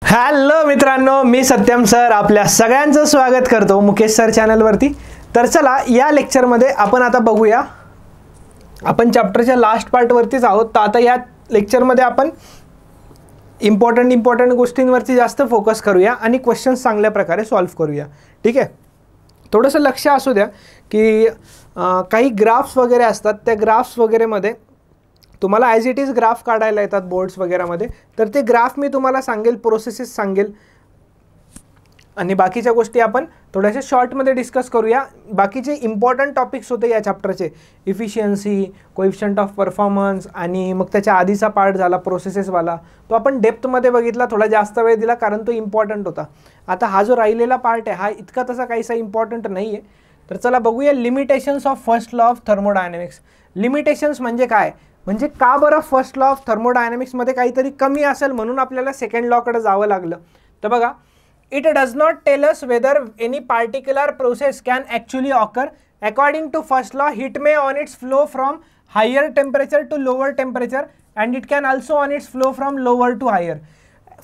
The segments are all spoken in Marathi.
हॅलो मित्रांनो, मी सत्यम सर आपल्या सगळ्यांचं स्वागत करतो मुकेश सर चॅनलवरती। तर चला या लेक्चरमध्ये आपण आता बघूया, आपण चॅप्टरच्या लास्ट पार्टवरतीच आहोत। तर आता या लेक्चरमध्ये आपण इम्पॉर्टंट गोष्टींवरती जास्त फोकस करूया आणि क्वेश्चन्स चांगल्या प्रकारे सॉल्व्ह करूया। ठीक आहे, थोडंसं लक्ष असू द्या की काही ग्राफ्स वगैरे असतात, त्या ग्राफ्स वगैरेमध्ये तुम्हाला ॲज इट इज ग्राफ काढायला येतात बोर्ड्स वगैरेमध्ये। तर ते ग्राफ मी तुम्हाला सांगेल, प्रोसेसेस सांगेल आणि बाकीच्या गोष्टी आपण थोड्याशा शॉर्टमध्ये डिस्कस करूया। बाकीचे इम्पॉर्टंट टॉपिक्स होते या चॅप्टरचे, इफिशियन्सी, कोएफिशियंट ऑफ परफॉर्मन्स आणि मग त्याच्या आधीचा पार्ट झाला प्रोसेसेसवाला, तो आपण डेप्थमध्ये बघितला, थोडा जास्त वेळ दिला कारण तो इम्पॉर्टंट होता। आता हा जो राहिलेला पार्ट आहे हा इतका तसा काहीसा इम्पॉर्टंट नाही आहे। तर चला बघूया limitations of first law of thermodynamics. Limitations म्हणजे काय, म्हणजे का बरं फर्स्ट लॉ ऑफ थर्मोडायनॅमिक्समध्ये काहीतरी कमी असेल म्हणून आपल्याला सेकंड लॉकडे जावं लागलं। तर बघा, it does not tell us whether any particular process can actually occur according to first law heat may on its flow from higher temperature to lower temperature and it can also on its flow from lower to higher.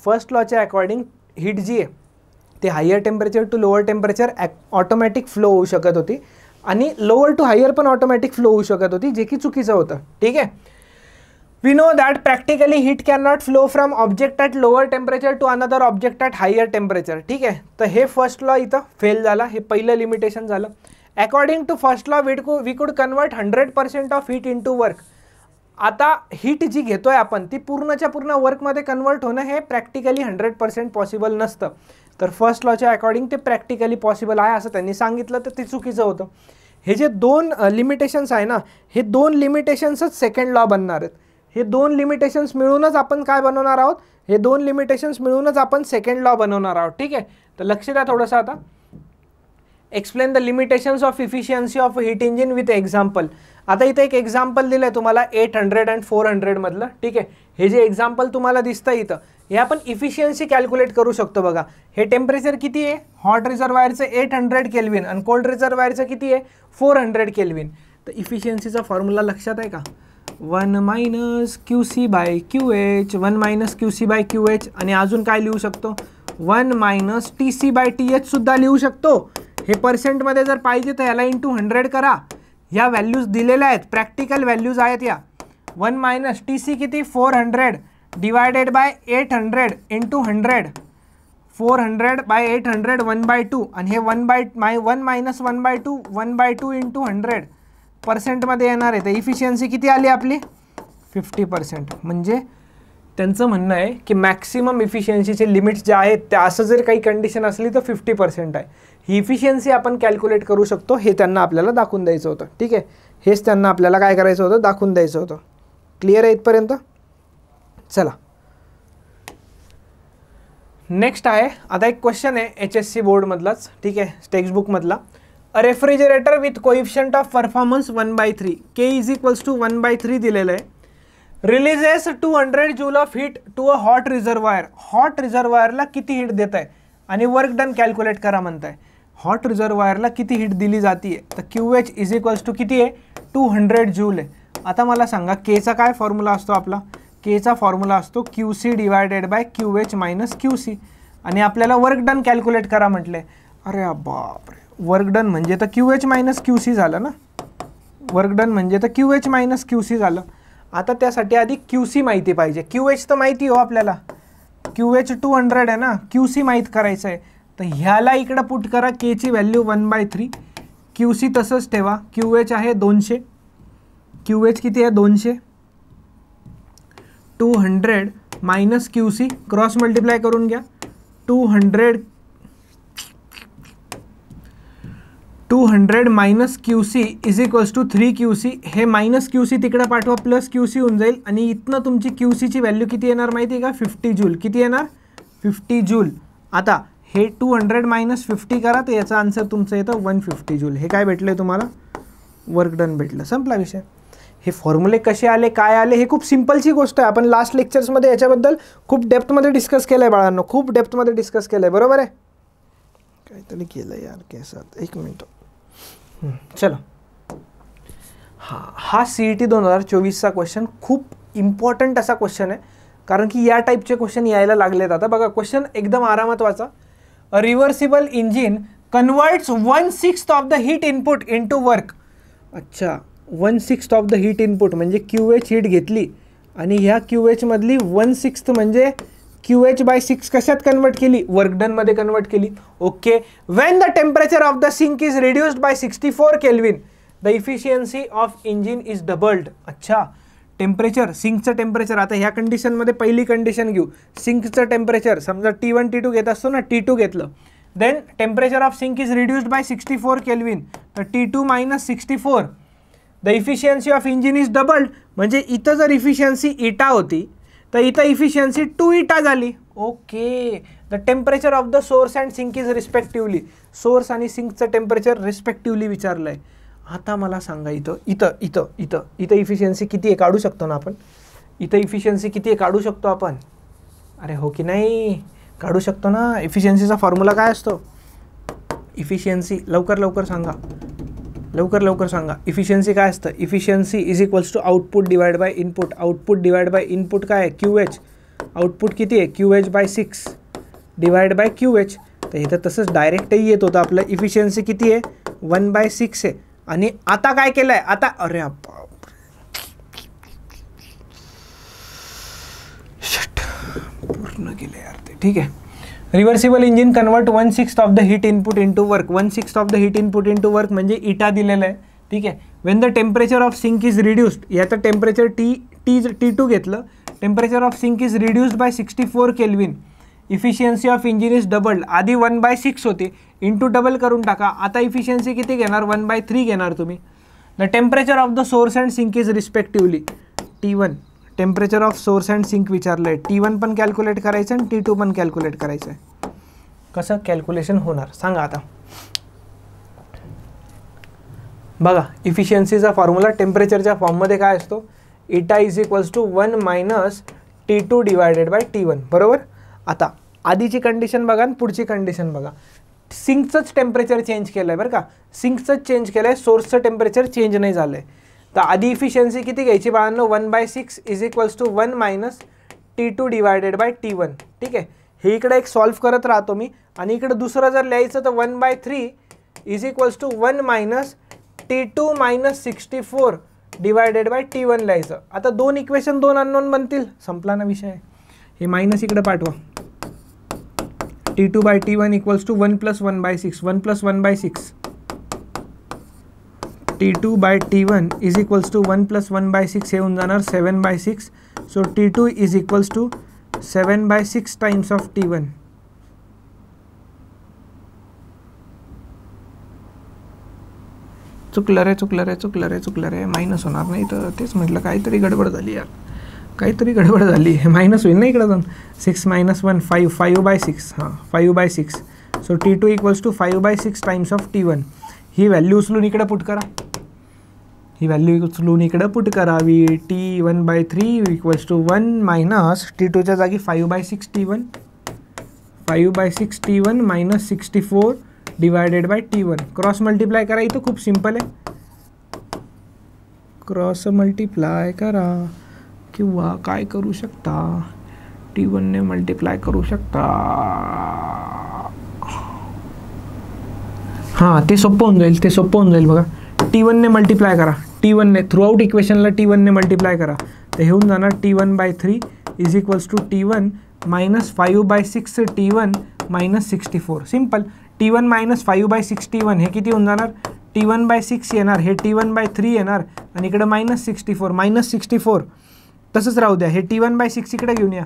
First लॉच्या अकॉर्डिंग हिट जी आहे ते higher temperature to lower temperature automatic flow होऊ शकत होती आणि लोअर टू हायर पण ऑटोमॅटिक फ्लो होऊ शकत होती, जे की चुकीचं होतं। ठीक आहे, we know that practically heat cannot flow from object at lower temperature to another object at higher temperature। ठीक आहे, तर हे फर्स्ट लॉ इथं फेल झाला, हे पहिलं लिमिटेशन झालं। According to first law we could convert 100% of heat into work. आता हीट जी घेतोय आपण ती पूर्णच्या पूर्ण वर्कमध्ये कन्वर्ट होणं हे प्रॅक्टिकली 100% पॉसिबल नसतं। तर फर्स्ट लॉच्या अकॉर्डिंग ते प्रॅक्टिकली पॉसिबल आहे असं त्यांनी सांगितलं, तर ते चुकीचं होतं। हे जे दोन लिमिटेशन्स आहे ना, हे दोन लिमिटेशन्सच सेकंड लॉ बनणार आहेत। हे दोन लिमिटेशन्स मिळूनच आपण काय बनवणार आहोत, हे दोन लिमिटेशन्स मिळूनच आपण सेकंड लॉ बनवणार आहोत। ठीक आहे, तर लक्ष द्या थोडंसं। आता explain the limitations of efficiency of heat engine with example. आता इथे एक एक्झाम्पल दिलं आहे तुम्हाला 800 आणि 400 मधलं। ठीक आहे, हे जे एक्झाम्पल तुम्हाला दिसतं इथं, हे आपण इफिशियन्सी कॅल्क्युलेट करू शकतो। बघा, हे टेम्परेचर किती आहे, हॉट रिझर्वायरचं 800 केल्विन आणि कोल्ड रिझर्वायरचं किती आहे 400 केल्विन। तर इफिशियन्सीचा फॉर्म्युला लक्षात आहे का, 1 minus QC by QH, 1 minus QC by QH आणि अजून काय लिहू शकतो, 1 मायनस TC बाय TH सुद्धा लिहू शकतो। हे पर्सेंटमध्ये जर पाहिजे तर याला इंटू 100 करा, ह्या व्हॅल्यूज दिलेल्या आहेत, प्रॅक्टिकल व्हॅल्यूज आहेत या। 1 मायनस TC किती 400 डिवायडेड बाय 800 इंटू 100, 400 बाय 800 1/2 आणि हे 1 मायनस 1/2 1/2 इंटू 100 पर्सेंटमध्ये येणार आहे। तर इफिशियन्सी किती आली आपली 50%। म्हणजे त्यांचं म्हणणं आहे की मॅक्सिमम इफिशियन्सीचे लिमिट्स जे आहेत त्या असं जर काही कंडिशन असली तर 50% आहे। ही इफिशियन्सी आपण कॅल्क्युलेट करू शकतो, हे त्यांना आपल्याला दाखवून द्यायचं होतं। ठीक आहे, हेच त्यांना आपल्याला काय करायचं होतं, दाखवून द्यायचं होतं। क्लिअर आहे इथपर्यंत? चला नेक्स्ट आहे, आता एक क्वेश्चन आहे HSC बोर्डमधलाच। ठीक आहे, टेक्स्टबुकमधला। A refrigerator with coefficient of performance 1/3, K is equals to 1/3 दिलेलं आहे, releases 200 joule of heat to a hot reservoir. Hot रिझर्वायरला किती हीट देत आहे आणि वर्क डन कॅल्क्युलेट करा म्हणताय। हॉट रिझर्वायरला किती हीट दिली जाते, तर QH इज इक्वल्स टू किती आहे 200 जूल आहे। आता मला सांगा Kचा काय फॉर्म्युला असतो आपला, Kचा फॉर्म्युला असतो QC divided by QH minus QC आणि आपल्याला वर्क डन कॅल्क्युलेट करा म्हटले। अरे बापरे, वर्क डन म्हणजे तर QH मायनस QC झालं ना, वर्क डन म्हणजे तर QH मायनस QC झालं। आता त्यासाठी आधी QC माहिती पाहिजे, QH तर माहिती हो आपल्याला, QH 200 आहे ना, QC माहीत करायचं आहे। तर ह्याला इकडं पुट करा, Kची व्हॅल्यू 1/3, QC तसंच ठेवा, QH आहे 200, QH किती आहे 200, 200 मायनस QC क्रॉस मल्टिप्लाय करून घ्या, 200 minus QC is equals to 3QC। हे मायनस QC तिकडे पाठवा, प्लस QC होऊन जाईल आणि इथनं तुमची QCची व्हॅल्यू किती येणार माहिती आहे का 50 जूल। किती येणार 50 जूल। आता हे 200 मायनस 50 करा, तर याचा आन्सर तुमचं येतं 150 जूल। हे काय भेटलं तुम्हाला, वर्क डन भेटलं, संपला विषय। हे फॉर्म्युले कसे आले, काय आले, हे खूप सिम्पलची गोष्ट आहे। आपण लास्ट लेक्चर्समध्ये याच्याबद्दल खूप डेप्थमध्ये डिस्कस केलं आहे बाळांनो, खूप डेप्थमध्ये डिस्कस केलं आहे, बरोबर आहे। काहीतरी केलं यार केसात, एक मिनटं। चलो, हा CET 2024चा क्वेश्चन खूप इम्पॉर्टंट असा क्वेश्चन आहे कारण की या टाईपचे क्वेश्चन यायला लागलेत आता. बघा क्वेश्चन एकदम आरामात वाचा. A reversible engine converts 1/6 of the heat input into work. अच्छा, 1/6 ऑफ द हीट इनपुट म्हणजे QH हीट घेतली आणि ह्या QH मधली 1/6 म्हणजे QH/6 कशात कन्वर्ट केली, वर्क डन मध्ये कन्वर्ट केली. Okay. When the temperature of the sink is reduced by 64 kelvin the efficiency of engine is doubled. अच्छा, टेम्परेचर, सिंकचं टेम्परेचर, आता ह्या कंडिशनमध्ये पहिली कंडिशन घेऊ. सिंकचं टेम्परेचर समजा T1 T2 घेत असतो ना, T2 घेतलं, then temperature of sink is reduced by 64 kelvin, तर T2 - 64, the efficiency of engine is doubled. म्हणजे इथं जर इफिशियन्सी इटा होती तर इथं इफिशियन्सी 2 इटा झाली. Okay. The temperature of the source and sink is respectively, source आणि सिंकचं टेम्परेचर रिस्पेक्टिव्हली विचारलं आहे. आता मला सांगा इथं इथं इथं इथं इथं इफिशियन्सी किती आहे काढू शकतो ना आपण, इथं इफिशियन्सी किती आहे काढू शकतो आपण. अरे हो की नाही, काढू शकतो ना. इफिशियन्सीचा फॉर्म्युला काय असतो, इफिशियन्सी, लवकर लवकर सांगा, लवकर लवकर सांगा. इफिशियन्सी काय असतं, efficiency is equals to output divide by input. Output divide by input काय आहे, QH. आउटपुट किती आहे, QH/6 डिवाइड बाय QH. तर इथं तसंच डायरेक्टही येत होतं आपलं. इफिशियन्सी किती आहे, 1/6 आहे. आणि आता काय केलं आहे, आता अरे पूर्ण केलं यार ते. ठीक आहे. Reversible engine convert 1/6 of the heat input into work. 1/6 of the heat input into work म्हणजे इटा दिलेलं आहे. ठीक आहे. When the temperature of sink is reduced, याचं टेम्परेचर T2 घेतलं, temperature of sink is reduced by 64 kelvin, efficiency of engine is doubled. आधी 1/6 होती, इंटू डबल करून टाका. आता इफिशियन्सी किती घेणार, 1/3 घेणार तुम्ही. The temperature of the source and sink is respectively T1. Temperature of source and sink विचारलं आहे. T1 पण कॅल्क्युलेट करायचं आणि T2 पण कॅल्क्युलेट करायचं आहे. कसं कॅल्क्युलेशन होणार सांगा आता. बघा इफिशियन्सीचा फॉर्म्युला टेम्परेचरच्या फॉर्ममध्ये काय असतो, eta is equals to 1 - T2 divided by T1. बरोबर. आता आधीची कंडिशन बघा आणि पुढची कंडिशन बघा. सिंकचंच टेम्परेचर चेंज केलं आहे बरं का, सिंकचंच चेंज केलं आहे, सोर्सचं टेम्परेचर चेंज नाही झालं आहे. तर आधी इफिशियन्सी किती घ्यायची बाळांनो, 1/6 is equals to 1 - T2 divided by T1. ठीक आहे. हे इकडे एक सॉल्व्ह करत राहतो मी आणि इकडे दुसरं जर लिहायचं तर 1/3 is equals to 1 - T2 - 64 divided by T1 लिहायचं. आता दोन इक्वेशन, दोन अननोन बनतील, संपला ना विषय. हे मायनस इकडे पाठवा. T2/T1 equals to 1 + 1/6, 1 + 1/6. T2/T1 is equals to 1 + 1/6, हे होऊन जाणार 7/6. So T2 is equals to 7/6 times of T1. चुकलं रे, मायनस होणार नाही. तर तेच म्हटलं काहीतरी गडबड झाली यार, काहीतरी गडबड झाली. मायनस होईल ना इकडं जाऊन. 6 - 1 5, 5/6. हां 5/6. So T2 equals to 5/6 times of T1. ही व्हॅल्यू उचलून इकडे पुट करा, ही व्हॅल्यू उचलून इकडं पुट करावी. T1/3 इक्वल्स टू 1 - T2च्या जागी 5/6 T1, 5/6 T1 - 64 divided by T1. Cross multiply करा, इथं खूप सिम्पल आहे. क्रॉस मल्टिप्लाय करा किंवा काय करू शकता, T1 ने मल्टिप्लाय करू शकता. हां ते सोपं होऊन जाईल, बघा. T1 ने मल्टिप्लाय करा, T1 ने थ्रूआउट इक्वेशनला T1 ने मल्टिप्लाय करा. तर हे होऊन जाणार T1/3 is equals to T1 - 5/6 T1 - 64. Simple. T1 - 5/6 T1 हे किती होऊन जाणार, T1/6 येणार, हे T1/3 येणार आणि इकडे -64 तसंच राहू द्या. हे T1/6 इकडे घेऊन या.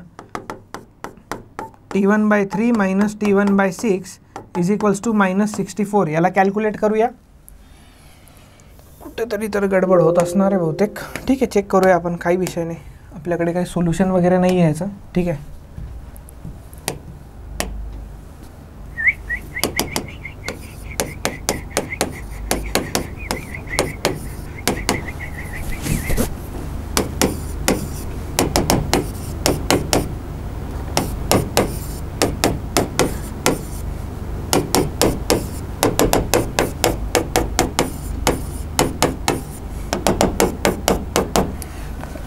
T1/3 - T1/6 is equals to -64. याला कॅल्क्युलेट करूया. कुठेतरी तर गडबड होत असणार आहे बहुतेक. ठीक आहे, चेक करूया आपण, काही विषय नाही. आपल्याकडे काही सोल्युशन वगैरे नाही आहे याचं. ठीक आहे.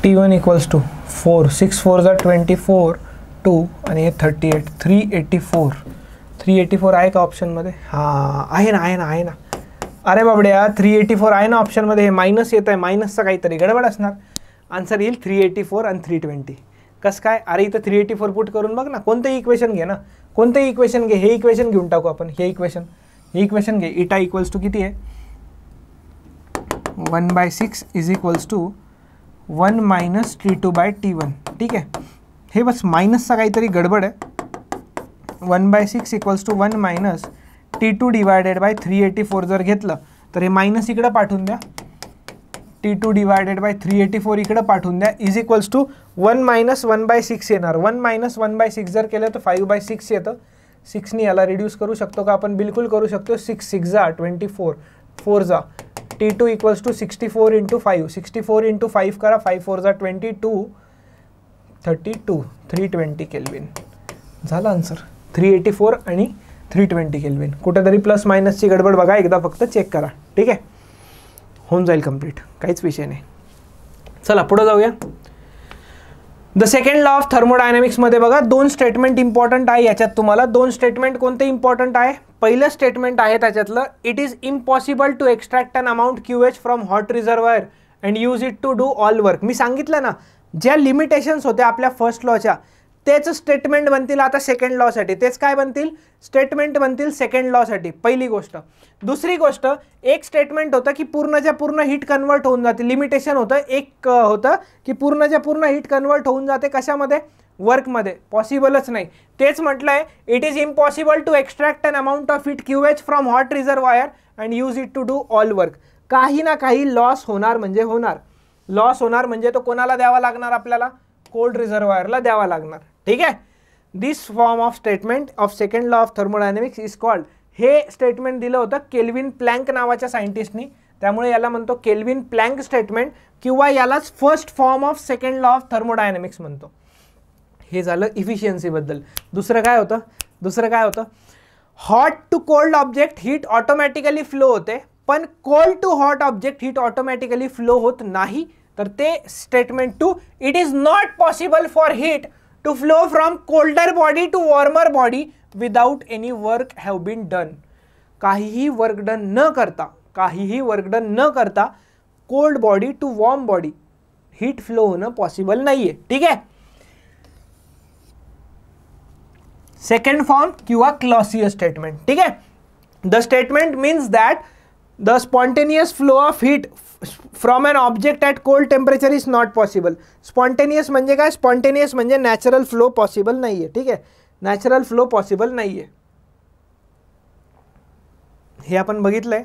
T1 इक्वल्स टू 4, 6 4 जा 24, 2 आणि हे 38, 384 आहे का ऑप्शनमध्ये? हां आहे ना. अरे बाबड्या 384 आहे ना ऑप्शनमध्ये. हे मायनस येत आहे, मायनसचा काहीतरी गडबड असणार. आन्सर येईल 384 आणि 320. कसं काय? अरे इथं 384 पुट करून बघ ना, कोणतंही इक्वेशन घे ना, कोणतंही इक्वेशन घे. हे इक्वेशन घेऊन टाकू आपण, हे इक्वेशन घे. इटा इक्वल्स टू किती आहे? 1/6 is equals to 1 minus T2/T1. ठीक आहे, हे बस मायनसचा काहीतरी गडबड आहे. 1/6 equals to 1 minus T2 divided by 384 जर घेतलं तर हे मायनस इकडं पाठवून द्या, T2 डिवायडेड बाय 384 इकडं पाठवून द्या, इज इक्वल्स टू 1 मायनस 1/6 येणार. 1 मायनस 1/6 जर केलं तर 5/6 येतं. 6नी याला रिड्यूस करू शकतो का आपण? बिलकुल करू शकतो. 6 6 जा 24, 4 जा T2 equals to 64 into 5, 64 into 5 करा, 5 4 जा 22, 32, 320 केल्विन. झालं आन्सर 384 आणि 320 केल्विन. कुठेतरी प्लस मायनसची गडबड बघा, एकदा फक्त चेक करा. ठीक आहे, होऊन जाईल कंप्लीट, काहीच विषय नाही. चला पुढे जाऊया. द सेकंड लॉ ऑफ थर्मोडायनॅमिक्समध्ये बघा 2 स्टेटमेंट इम्पॉर्टंट आहे याच्यात. तुम्हाला 2 स्टेटमेंट कोणते इम्पॉर्टंट आहे? पहिलं स्टेटमेंट आहे त्याच्यातलं, it is impossible to extract an amount QH from hot reservoir and use it to do all work. मी सांगितलं ना, ज्या लिमिटेशन्स होत्या आपल्या फर्स्ट लॉच्या तेच स्टेटमेंट बनतील आता सेकंड लॉसाठी. तेच काय बनतील? स्टेटमेंट बनतील सेकंड लॉसाठी. पहिली गोष्ट. दुसरी गोष्ट, एक स्टेटमेंट होतं की पूर्णच्या पूर्ण हीट कन्वर्ट होऊन जाते. लिमिटेशन होतं, एक होतं की पूर्णच्या पूर्ण हीट कन्वर्ट होऊन जाते कशामध्ये? वर्कमध्ये. पॉसिबलच नाही. तेच म्हटलंय, it is impossible to extract an amount of heat QH from hot reservoir and use it to do all work. काही ना काही लॉस होणार म्हणजे होणार. लॉस होणार म्हणजे तो कोणाला द्यावा लागणार? आपल्याला कोल्ड रिझर्वायरला द्यावा लागणार. ठीक आहे, this form of statement of second law of thermodynamics is called. हे स्टेटमेंट दिलं होतं केल्विन प्लँक नावाच्या सायंटिस्टनी, त्यामुळे याला म्हणतो केल्विन प्लँक स्टेटमेंट, किंवा यालाच first form of second law of thermodynamics म्हणतो. हे झालं इफिशियन्सीबद्दल. दुसरं काय होतं? Hot to cold object heat automatically flow होते, पण cold to hot object heat automatically flow होत नाही. तर ते statement 2, it is not possible for heat to flow from colder body to warmer body without any work have been done. काहीही वर्क डन न करता cold body to warm body heat flow होणं पॉसिबल नाहीये. ठीक आहे, सेकंड फॉर्म किंवा क्लॉसियस स्टेटमेंट. ठीक आहे, the statement means that the spontaneous flow of heat from an object at cold temperature is not possible. Spontaneous म्हणजे काय? स्पॉन्टेनियस म्हणजे नॅचरल फ्लो पॉसिबल नाही आहे. ठीक आहे, नॅचरल फ्लो पॉसिबल नाही आहे. हे आपण बघितलंय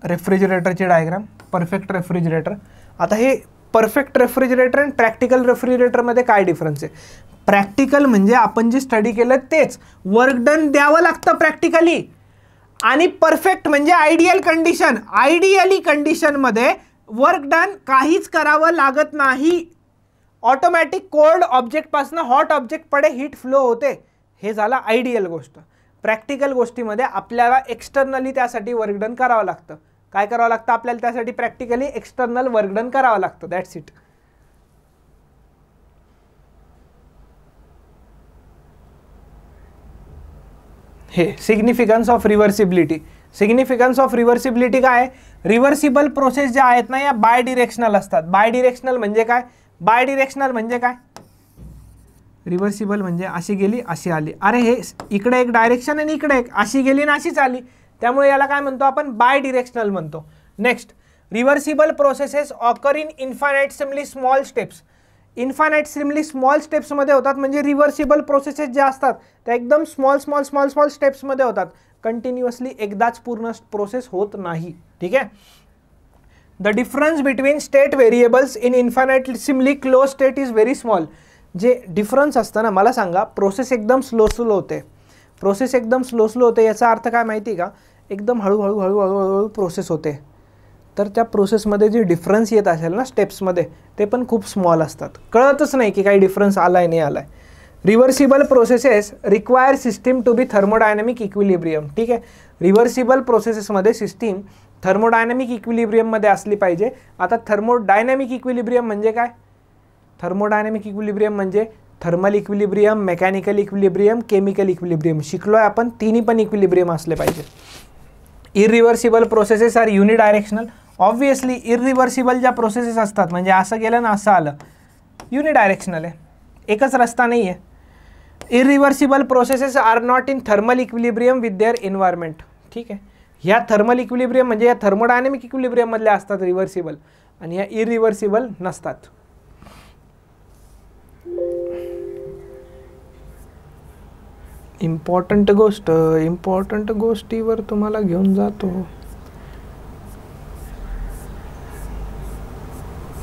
रेफ्रिजरेटरची डायग्राम, परफेक्ट रेफ्रिजरेटर. आता हे परफेक्ट रेफ्रिजरेटर आणि प्रॅक्टिकल रेफ्रिजरेटरमध्ये काय डिफरन्स आहे? प्रॅक्टिकल म्हणजे आपण जे स्टडी केलं तेच, वर्क डन द्यावं लागतं प्रॅक्टिकली. आणि परफेक्ट म्हणजे आयडियल कंडिशन. आयडियली कंडिशनमध्ये वर्क डन काहीच करावं लागत नाही. ऑटोमॅटिक कोल्ड ऑब्जेक्टपासून हॉट ऑब्जेक्टकडे हीट फ्लो होते. हे झालं आयडियल गोष्ट. प्रॅक्टिकल गोष्टीमध्ये आपल्याला एक्सटर्नली त्यासाठी वर्क डन करावं लागतं. काय करावं लागतं आपल्याला त्यासाठी? प्रॅक्टिकली एक्सटर्नल वर्क डन करावं लागतं. That's it. हे सिग्निफिकन्स ऑफ रिव्हर्सिबिलिटी. सिग्निफिकन्स ऑफ रिव्हर्सिबिलिटी काय आहे? रिव्हर्सिबल प्रोसेस ज्या आहेत ना या बाय डिरेक्शनल असतात. बाय डिरेक्शनल म्हणजे काय? रिव्हर्सिबल म्हणजे अशी गेली अशी आली. अरे हे इकडे एक डायरेक्शन आणि इकडे एक, अशी गेली आणि अशीच आली, त्यामुळे याला काय म्हणतो आपण? बाय डिरेक्शनल म्हणतो. Next, reversible processes occur in infinitesimally small steps. Infinitesimally small स्टेप्समध्ये होतात. म्हणजे रिव्हर्सिबल प्रोसेसेस ज्या असतात त्या एकदम स्मॉल स्टेप्समध्ये होतात. कंटिन्युअसली एकदाच पूर्ण प्रोसेस होत नाही. ठीक आहे. The difference between state variables in infinitesimally close state is very small. जे डिफरन्स असतं ना, मला सांगा, प्रोसेस एकदम स्लो होते, याचा अर्थ काय माहिती का? एकदम हळूहळू प्रोसेस होते. तर त्या प्रोसेसमध्ये जे डिफरन्स येत असेल ना स्टेप्समध्ये, ते पण खूप स्मॉल असतात. कळतच नाही की काही डिफरन्स आलाय नाही आलाय. Reversible processes require system to be thermodynamic equilibrium. ठीक आहे, रिव्हर्सिबल प्रोसेसेसमध्ये सिस्टीम थर्मोडायनॅमिक इक्विलिब्रियममध्ये असली पाहिजे. आता थर्मोडायनॅमिक इक्विलिब्रियम म्हणजे काय? थर्मोडायनॅमिक इक्विलिब्रियम म्हणजे thermal equilibrium, mechanical equilibrium, chemical equilibrium शिकलोय आपण. तिन्ही पण इक्विलिब्रियम असले पाहिजे. Irreversible processes are unidirectional. Obviously irreversible ज्या प्रोसेसेस असतात म्हणजे असं गेलं ना असं आलं, युनिडायरेक्शनल आहे, एकच रस्ता नाही आहे. Irreversible processes are not in thermal equilibrium with their environment. ठीक आहे, ह्या थर्मल इक्विलिब्रियम म्हणजे या थर्मोडायनॅमिक इक्विलिब्रियम मधल्या असतात रिव्हर्सिबल, आणि ह्या इरिव्हर्सिबल नसतात. इम्पॉर्टंट गोष्टीवर तुम्हाला घेऊन जातो.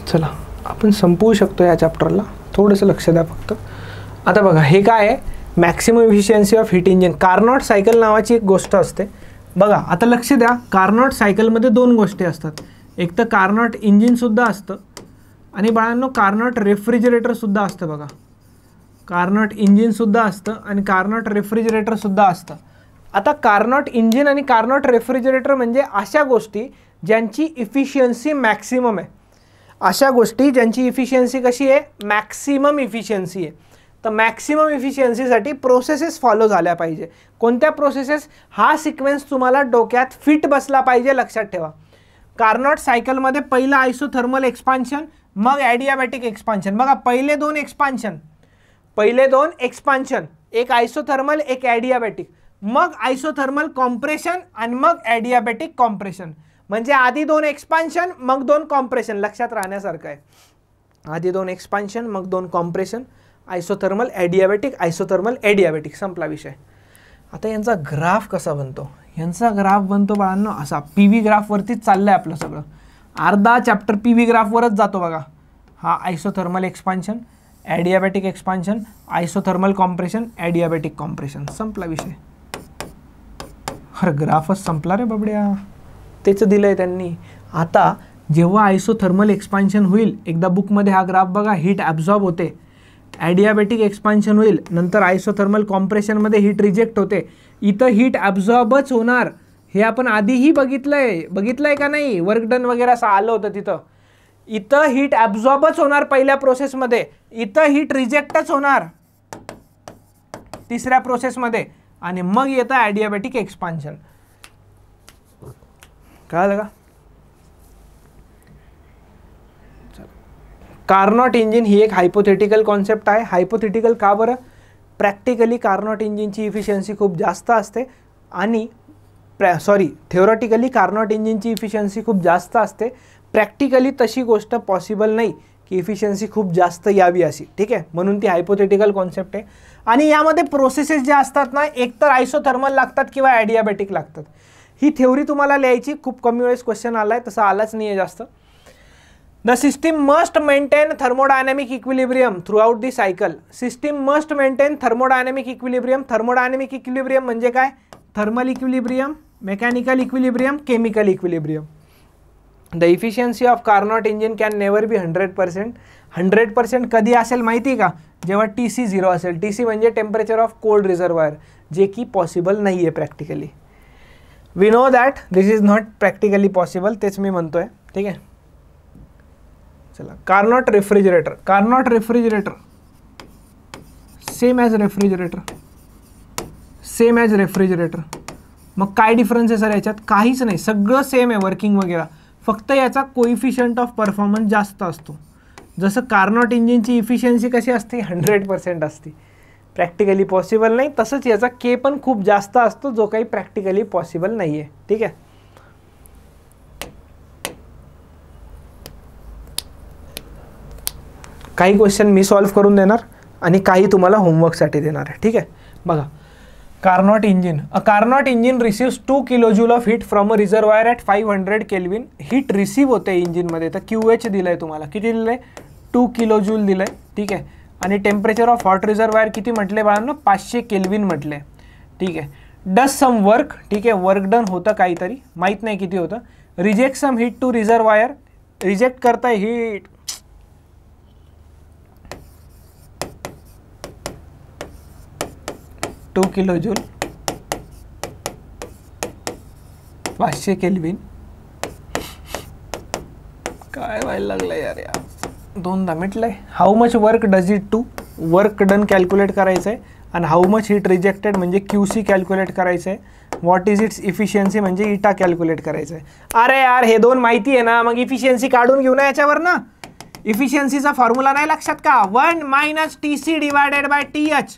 चला आपण संपवू शकतो या चॅप्टरला, थोडंसं लक्ष द्या फक्त. आता बघा हे काय आहे, maximum efficiency of heat engine. Carnot cycle नावाची एक गोष्ट असते बघा. आता लक्ष द्या, कार्नोट सायकलमध्ये दोन गोष्टी असतात. एक तर कार्नोट इंजिनसुद्धा असतं आणि बाळांनो कार्नोट रेफ्रिजरेटरसुद्धा असतं बघा. कार्नोट इंजिनसुद्धा असतं आणि कार्नोट रेफ्रिजरेटरसुद्धा असतं. आता कार्नोट इंजिन आणि कार्नोट रेफ्रिजरेटर म्हणजे अशा गोष्टी ज्यांची इफिशियन्सी मॅक्सिमम आहे. अशा गोष्टी ज्यांची इफिशियन्सी कशी आहे, मॅक्सिमम इफिशियन्सी आहे. तर मॅक्सिमम इफिशियन्सीसाठी प्रोसेसेस फॉलो झाल्या पाहिजे. कोणत्या प्रोसेसेस, हा सिक्वेन्स तुम्हाला डोक्यात फिट बसला पाहिजे, लक्षात ठेवा. कार्नोट सायकलमध्ये पहिलं आयसोथर्मल एक्सपान्शन, मग ॲडियाबॅटिक एक्सपान्शन. बघा पहिले दोन एक्सपान्शन, एक आयसोथर्मल एक ॲडियाबॅटिक, मग आयसोथर्मल कॉम्प्रेशन आणि मग ॲडियाबॅटिक कॉम्प्रेशन. म्हणजे आधी दोन एक्सपान्शन मग दोन कॉम्प्रेशन, लक्षात राहण्यासारखं आहे. आधी दोन एक्सपान्शन मग दोन कॉम्प्रेशन, आयसोथर्मल ॲडियाबॅटिक, संपला विषय. आता यांचा ग्राफ कसा बनतो, यांचा ग्राफ बनतो बाळांनो असा. PV ग्राफवरतीच चाललं आहे आपलं सगळं. अर्धा चॅप्टर PV ग्राफवरच जातो बघा. हा isothermal expansion, adiabatic expansion, isothermal compression, adiabatic compression, संपला विषय. अरे ग्राफच संपला रे बाबड्या, तेच दिलं आहे त्यांनी. आता जेव्हा आयसोथर्मल एक्सपान्शन होईल, एकदा बुकमध्ये हा ग्राफ बघा, हीट ॲब्झॉर्ब होते. ॲडियाबॅटिक एक्सपान्शन होईल, नंतर आयसोथर्मल कॉम्प्रेशनमध्ये हीट रिजेक्ट होते. इथं हीट ॲब्झॉर्बच होणार, हे आपण आधीही बघितलंय का नाही, वर्क डन वगैरे असं आलं होतं तिथं. इथं हीट ॲब्झॉर्बच होणार पहिल्या प्रोसेसमध्ये, इथं हीट रिजेक्टच होणार तिसऱ्या प्रोसेसमध्ये, आणि मग येतं ॲडियाबॅटिक एक्सपान्शन. कळलं का? कार्नोट इंजिन ही एक हायपोथेटिकल कॉन्सेप्ट आहे. हायपोथेटिकल का बरं? प्रॅक्टिकली कार्नोट इंजिनची इफिशियन्सी खूप जास्त असते आणि थेओरेटिकली कार्नोट इंजिनची इफिशियन्सी खूप जास्त असते. प्रॅक्टिकली तशी गोष्ट पॉसिबल नाही की इफिशियन्सी खूप जास्त यावी अशी. ठीक आहे, म्हणून ती हायपोथेटिकल कॉन्सेप्ट आहे. आणि यामध्ये प्रोसेसेस ज्या असतात ना, एक तर आयसोथर्मल लागतात किंवा ॲडियाबॅटिक लागतात. ही थेओरी तुम्हाला लिहायची, खूप कमी वेळेस क्वेश्चन आला आहे, तसा आलाच नाही आहे जास्त. The system must maintain thermodynamic equilibrium throughout the cycle. System must maintain thermodynamic equilibrium. Thermodynamic equilibrium म्हणजे काय? Thermal equilibrium, mechanical equilibrium, chemical equilibrium. The efficiency of Carnot engine can never be 100%. 100% कधी असेल माहिती का? जेव्हा TC 0 असेल. TC म्हणजे टेम्परेचर ऑफ कोल्ड रिझर्वायर, जे की पॉसिबल नाही आहे practically. We know that this is not practically possible, तेच मी म्हणतोय. ठीक आहे, चला. Carnot refrigerator same as refrigerator. मग काय डिफरन्स आहे सर याच्यात? काहीच नाही, सगळं सेम आहे वर्किंग वगैरे, फक्त याचा कोइफिशियंट ऑफ परफॉर्मन्स जास्त असतो. जसं कार्नोट इंजिनची इफिशियन्सी कशी असते? 100% असते. प्रॅक्टिकली पॉसिबल नाही. तसंच याचा के पण खूप जास्त असतो, जो काही प्रॅक्टिकली पॉसिबल नाही आहे. ठीक आहे, काही क्वेश्चन मी सॉल्व करून देणार आणि काही तुम्हाला होमवर्कसाठी देणार आहे. ठीक आहे, बघा. Carnot engine, a Carnot engine receives 2 kilojoule of heat from a reservoir at 500 kelvin. Heat receive होते इंजिनमध्ये. तर QH दिलं आहे तुम्हाला, किती दिलं आहे? 2 किलोजूल दिलं आहे. ठीक आहे, आणि टेम्परेचर ऑफ हॉट रिझर्वायर किती म्हटले बाळांनो? 500 केल्विन म्हटले. ठीक आहे, डज सम वर्क. ठीक आहे, वर्क डन होतं काहीतरी, माहीत नाही किती होतं. Reject some heat to reservoir, reject करताय हीट. 2 kilojoule 500 kelvin. काय व्हायला लागलं यार. दोनदा मिटलं आहे. How much work does it to, work done calculate करायचं आहे, आणि हाऊ मच हीट रिजेक्टेड म्हणजे QC कॅल्क्युलेट करायचं आहे. व्हॉट इज इट्स इफिशियन्सी म्हणजे इटा कॅल्क्युलेट करायचं आहे. अरे यार हे दोन माहिती आहे ना, मग इफिशियन्सी काढून घेऊ ना याच्यावर ना. इफिशियन्सीचा फॉर्म्युला नाही लक्षात का, 1 - TC डिवायडेड बाय TH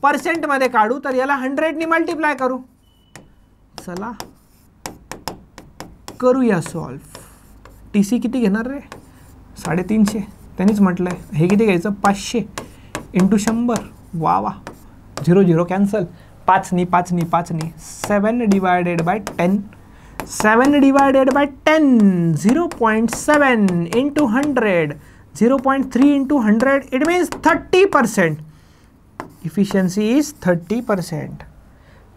पर्सेंटमध्ये काढू, तर याला 100 मल्टिप्लाय करू. चला करूया सॉल्व. TC किती घेणार रे, 350. त्यांनीच म्हटलं आहे. हे किती घ्यायचं, 500 × 100. वा वा, 0 0 कॅन्सल. 5 नी 5 नी 5 नी 7 divided by 10. 7 divided by 10, 0.7 × 100, 0.3 × 100. It means 30%. Efficiency is 30%.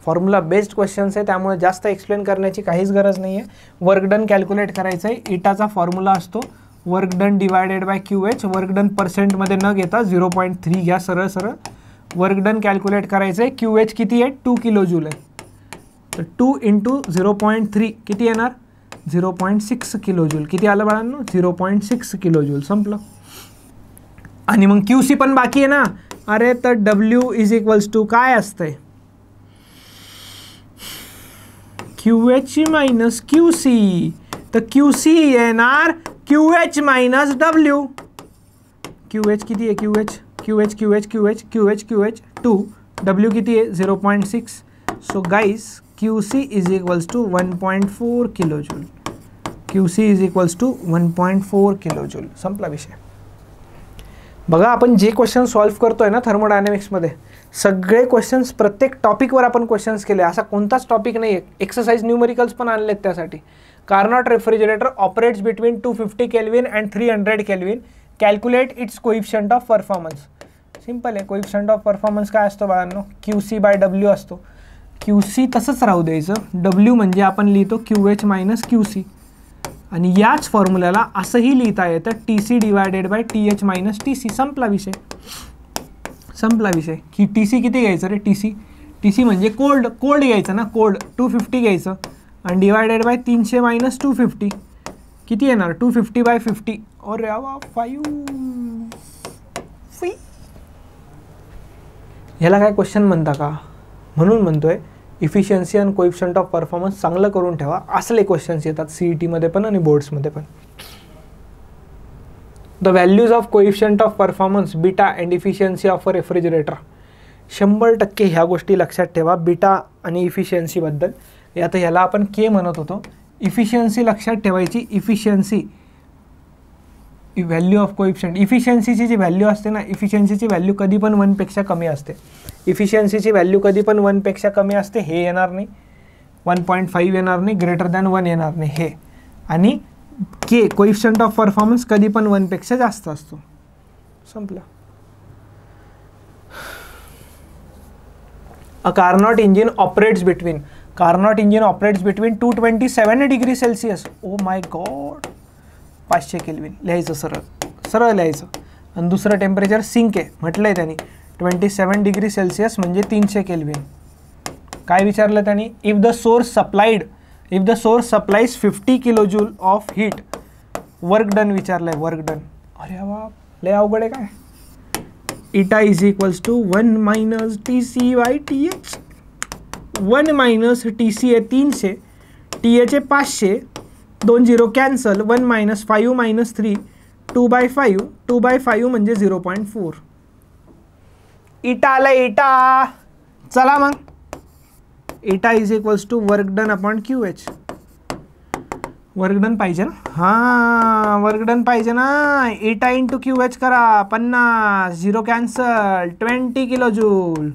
Formula based questions आहे, त्यामुळे जास्त एक्सप्लेन करण्याची काहीच गरज नाही आहे. वर्क डन कॅल्क्युलेट करायचं आहे. इटाचा फॉर्म्युला असतो work done divided by QH. Work done पर्सेंटमध्ये न घेता 0.3 घ्या सरळ सरळ. वर्क डन कॅल्क्युलेट करायचं आहे. QH किती आहे, 2 किलोजूल आहे. तर 2 × 0.3 किती येणार, 0.6 किलोजूल. किती आलं बाळांनो, 0.6 किलोजूल. संपलं. आणि मग QC पण बाकी आहे ना. अरे तर W इज इक्वल्स टू काय असतंय, QH मायनस QC. तर QC येणार QH मायनस W. QH किती आहे, QH 2, W किती आहे 0.6. So guys QC is equals to 1.4 kilojoule. QC is equals to 1.4 kilojoule. संपला विषय. बघा आपण जे क्वेश्चन सॉल्व्ह करतोय ना थर्मोडायनॅमिक्समध्ये, सगळे क्वेश्चन्स प्रत्येक टॉपिकवर आपण क्वेश्चन्स केले. असा कोणताच टॉपिक नाही आहे. एक्सरसाइज न्यूमेरिकल्स पण आणलेत त्यासाठी. Carnot refrigerator operates between 250 kelvin and 300 kelvin. Calculate its coefficient of performance. Simple आहे. कोइफिशियंट ऑफ परफॉर्मन्स काय असतो बाळांनो, QC बाय W असतो. QC तसंच राहू द्यायचं. W म्हणजे आपण लिहितो QH मायनस QC. आणि याच फॉर्म्युल्याला असंही लिहिता येतं TC divided by TH minus TC. संपला विषय. संपला विषय. की TC किती घ्यायचं रे, TC म्हणजे कोल्ड घ्यायचं ना, कोल्ड 250 घ्यायचं आणि डिवायडेड बाय 300 मायनस 250 किती येणार, 250 बाय 50. अरे वा 5. ह्याला काय क्वेश्चन म्हणता का, म्हणून म्हणतोय efficiency and coefficient of performance चांगलं करून ठेवा. असले क्वेश्चन्स येतात CETमध्ये पण आणि बोर्ड्समध्ये पण. The values of coefficient of performance, beta and efficiency of a refrigerator. 100% ह्या गोष्टी लक्षात ठेवा बीटा आणि इफिशियन्सीबद्दल. आता ह्याला आपण K म्हणत होतो. इफिशियन्सी लक्षात ठेवायची. Efficiency value of coefficient. इफिशियन्सीची जी व्हॅल्यू असते ना, इफिशियन्सीची व्हॅल्यू कधी पण 1 पेक्षा कमी असते. इफिशियन्सीची व्हॅल्यू कधी पण 1 पेक्षा कमी असते. हे येणार नाही, 1.5 येणार नाही, ग्रेटर दॅन 1 येणार नाही हे. आणि K कोइफिशियंट ऑफ परफॉर्मन्स कधी पण 1 पेक्षा जास्त असतो. संपलं. A Carnot engine operates between. Carnot engine operates between 227 degree Celsius. Oh my god. 500 kelvin लिहायचं, सरळ सरळ लिहायचं. आणि दुसरं टेम्परेचर सिंक आहे म्हटलं आहे त्यांनी, 27 डिग्री सेल्सिअस म्हणजे 300 केल्विन. काय विचारलं त्यांनी, if the source supplies 50 kilojoule of heat, work done विचारलं आहे, वर्क डन. अरे वा लय अवघड आहे काय. Eta is equals to 1 minus TC by TH. 1 minus TC आहे 300, TH आहे 500, 2 0 कॅन्सल. 1 minus 5 minus 3, 2/5. 2/5 म्हणजे 0.4. इटा आला इटा. चला मग eta is equals to work done upon QH. Work done पाहिजे ना, हां वर्क डन पाहिजे ना. इटा इंटू QH करा, 50, 0 कॅन्सल, 20 किलोजूल.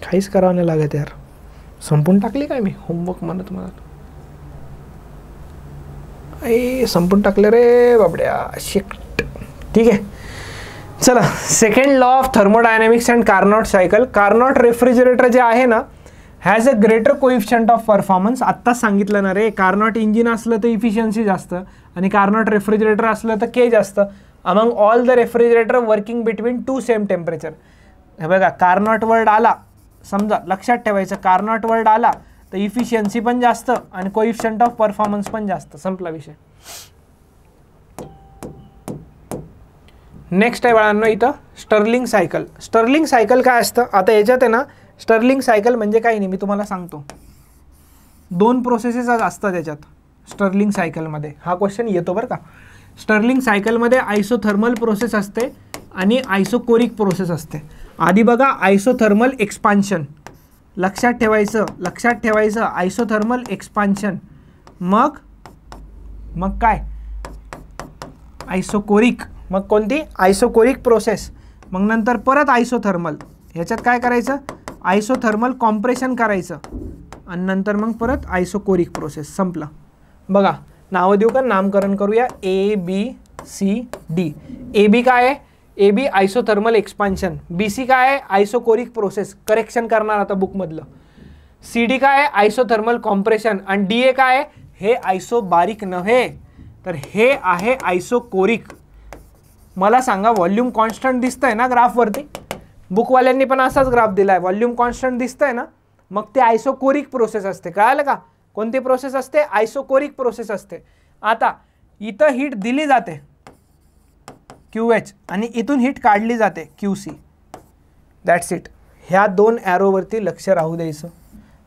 काहीच करावं नाही लागत यार. संपून टाकली काय मी होमवर्क म्हणत संपून टाकले रे बाबड्या. शिट. ठीक आहे चला. Second law of thermodynamics and Carnot cycle. Carnot refrigerator जे आहे ना, has a greater coefficient of performance. आत्ताच सांगितलं ना रे, कार्नॉट इंजिन असलं तर इफिशियन्सी जास्त आणि कार्नॉट रेफ्रिजरेटर असलं तर K जास्त. Among all the refrigerator working between 2 same temperature. हे बघा कार्नॉट वर्ड आला, समजा लक्षात ठेवायचं, कार्नॉट वर्ड आला तर इफिशियन्सी पण जास्त आणि कोइफिशियंट ऑफ परफॉर्मन्स पण जास्त. संपला विषय. नेक्स्ट आहे बाळांनो इथं स्टर्लिंग सायकल. स्टर्लिंग सायकल काय असतं, आता याच्यात आहे ना, स्टर्लिंग सायकल म्हणजे काही नाही, मी तुम्हाला सांगतो. 2 प्रोसेसेस असतात त्याच्यात स्टर्लिंग सायकलमध्ये. हा क्वेश्चन येतो बरं का. स्टर्लिंग सायकलमध्ये आयसोथर्मल प्रोसेस असते आणि आयसोकोरिक प्रोसेस असते. आधी बघा आयसोथर्मल एक्सपान्शन, लक्षात ठेवायचं आयसोथर्मल एक्सपान्शन, मग काय आयसोकोरिक, मग कोणती आयसोकोरिक प्रोसेस, मग नंतर परत आयसोथर्मल. ह्याच्यात काय करायचं, आयसोथर्मल कॉम्प्रेशन करायचं आणि नंतर मग परत आयसोकोरिक प्रोसेस. संपलं. बघा नावं देऊ का, नामकरण करूया. ABCD. AB काय आहे, AB आयसोथर्मल एक्सपान्शन, BC काय आहे आयसोकोरिक प्रोसेस, करेक्शन करणार आता बुकमधलं. CD काय आहे आयसोथर्मल कॉम्प्रेशन आणि DA काय आहे, हे आयसोबारिक नव्हे तर हे आहे आयसोकोरिक. मला सांगा व्हॉल्यूम कॉन्स्टंट दिसतंय ना ग्राफवरती, बुकवाल्यांनी पण असाच ग्राफ दिलाय, व्हॉल्यूम कॉन्स्टंट दिसतंय ना, मग ते आयसोकोरिक प्रोसेस असते. कळालं का, कोणती प्रोसेस असते, आयसोकोरिक प्रोसेस असते. आता इथं हीट दिली जाते QH आणि इथून हीट काढली जाते QC. That's it. ह्या 2 ॲरोवरती लक्ष राहू द्यायचं,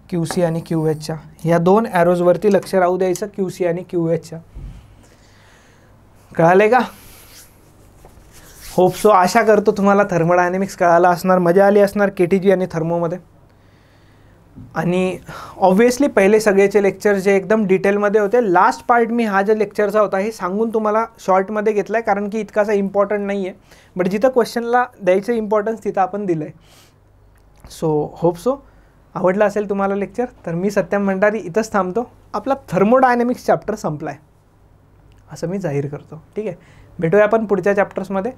QC आणि QHच्या. ह्या 2 ॲरोजवरती लक्ष राहू द्यायचं, QC आणि QHच्या. कळाले का. Hope so. आशा करतो तुम्हाला थर्मोडायनेमिक्स कळालं असणार, मजा आली असणार KTG आणि थर्मोमध्ये. आणि ऑब्व्हियसली पहिले सगळेचे लेक्चर जे एकदम डिटेलमध्ये होते. लास्ट पार्ट मी हा जो लेक्चरचा होता हे सांगून तुम्हाला शॉर्टमध्ये घेतला आहे, कारण की इतकासा इम्पॉर्टंट नाही आहे, बट जिथं क्वेश्चनला द्यायचं इम्पॉर्टन्स तिथं आपण दिलं आहे. सो होप सो आवडलं असेल तुम्हाला लेक्चर. तर मी सत्यम भंडारी इथंच थांबतो. आपला थर्मोडायनेमिक्स चॅप्टर संपला आहे असं मी जाहीर करतो. ठीक आहे, भेटूया आपण पुढच्या चॅप्टर्समध्ये.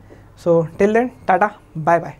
So till then tata, bye bye.